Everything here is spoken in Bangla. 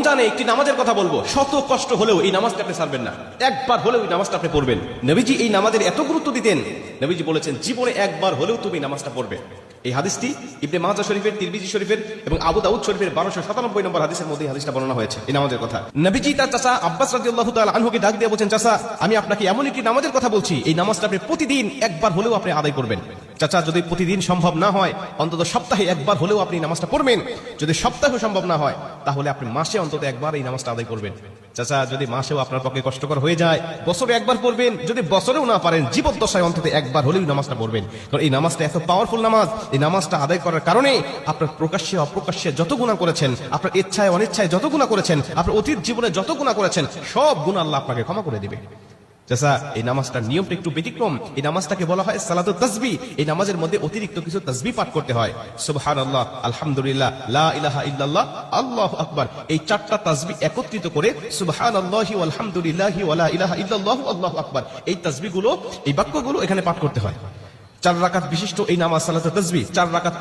রমজানে একটি নামাজের কথা বলবো, শত কষ্ট হলেও এই নামাজটা আপনি ছাড়বেন না, একবার হলেও এই নামাজটা আপনি পড়বেন। নবীজি এই নামাজের এত গুরুত্ব দিতেন, নবীজি বলেছেন জীবনে একবার হলেও তুমি নামাজটা পড়বে। এই হাদিসটি ইবনে মাজাহ শরীফের, তিরমিজি শরীফের এবং আবু দাউদ শরীফের 1297 নম্বর হাদিসের মধ্যে এই হাদিসটা বর্ণনা হয়েছে এই নামাজের কথা। নবীজি তার চাচা আব্বাস রাদিয়াল্লাহু তাআলা আনহুকে ডাক দিয়ে বলেন, চাচা আমি আপনাকে এমন একটি নামাজের কথা বলছি, এই নামাজটা আপনি প্রতিদিন একবার হলেও আপনি আদায় করবেন। চাচা যদি প্রতিদিন সম্ভব না হয়, অন্তত সপ্তাহে একবার হলেও আপনি নামাজটা পড়বেন। যদি সপ্তাহে সম্ভব না হয়, তাহলে আপনি মাসে অন্তত একবার এই নামাজটা আদায় করবেন। চাচা যদি মাসেও আপনার পক্ষে কষ্টকর হয়ে যায়, বছরে একবার পড়বেন। যদি বছরেও না পারেন, জীবদ্দশায় অন্তত একবার হলেও নামাজটা পড়বেন। কারণ এই নামাজটা এত পাওয়ারফুল নামাজ, এই নামাজটা আদায় করার কারণে আপনার প্রকাশ্যে অপ্রকাশ্যে যত গুনাহ করেছেন, আপনার ইচ্ছায় অনিচ্ছায় যত গুনাহ করেছেন, আপনার অতীত জীবনে যত গুনাহ করেছেন, সব গুনাহ আল্লাহ আপনাকে ক্ষমা করে দিবে। চাচা এই নামাজটার নিয়মটা একটু ব্যতিক্রম। এই নামাজটাকে বলা হয় সালাতুত তাসবিহ। এই নামাজের মধ্যে অতিরিক্ত কিছু তাসবিহ পাঠ করতে হয়। সুবহানাল্লাহ, আলহামদুলিল্লাহ, লা ইলাহা ইল্লাল্লাহ, আল্লাহু আকবার। এই চারটা তাসবিহ একত্রিত করে সুবহানাল্লাহি ওয়াল হামদুলিল্লাহি ওয়া লা ইলাহা ইল্লাল্লাহু আল্লাহু আকবার, এই তাসবিহগুলো, এই বাক্যগুলো এখানে পাঠ করতে হয়। 4 রাকাত বিশিষ্ট এই নামাজ সালাতুত তাসবিহ, 4 রাকাত